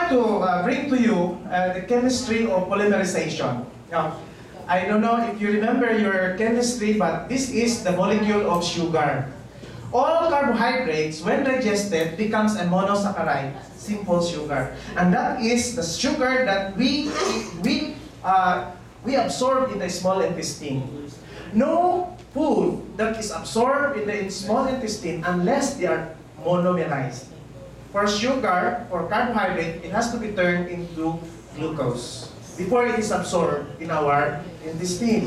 like to bring to you the chemistry of polymerization. Now, I don't know if you remember your chemistry, but this is the molecule of sugar. All carbohydrates, when digested, becomes a monosaccharide, simple sugar. And that is the sugar that we absorb in the small intestine. No food that is absorbed in the small intestine unless they are monomerized. For sugar, for carbohydrate, it has to be turned into glucose before it is absorbed in our intestine.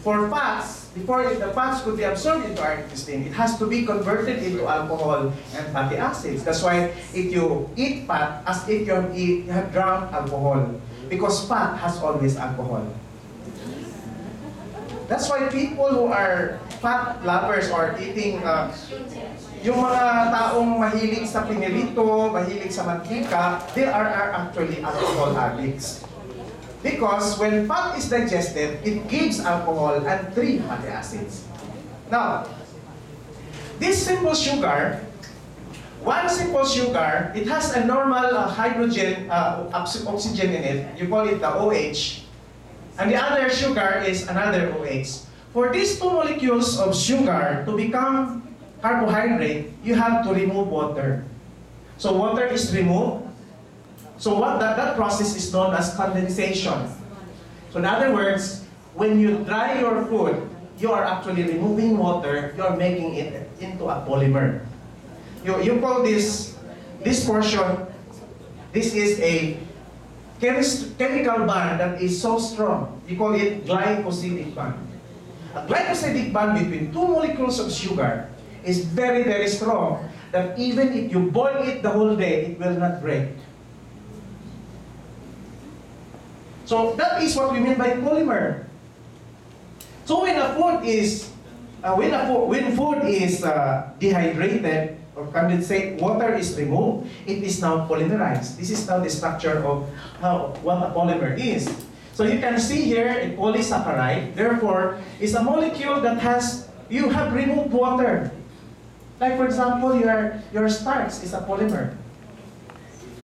For fats, before the fats could be absorbed into our intestine, it has to be converted into alcohol and fatty acids. That's why if you eat fat, as if you have drunk alcohol, because fat has always alcohol. That's why people who are fat lovers or eating, yung mga taong mahilig sa pinirito, mahilig sa mantika, they are actually alcohol addicts. Because when fat is digested, it gives alcohol and 3 fatty acids. Now, this simple sugar, one simple sugar, it has a normal hydrogen, oxygen in it. You call it the OH. And the other sugar is another OH. For these 2 molecules of sugar to become carbohydrate, you have to remove water. So water is removed. So what that process is known as condensation. So in other words, when you dry your food, you are actually removing water, you are making it into a polymer. You call this portion, this is a chemical bond that is so strong. You call it glycosidic bond. A glycosidic bond between 2 molecules of sugar is very, very strong that even if you boil it the whole day, it will not break. So that is what we mean by polymer. So when food is dehydrated or condensate, water is removed, it is now polymerized. This is now the structure of what a polymer is. So you can see here a polysaccharide, therefore, is a molecule that you have removed water. Like for example, your starch is a polymer.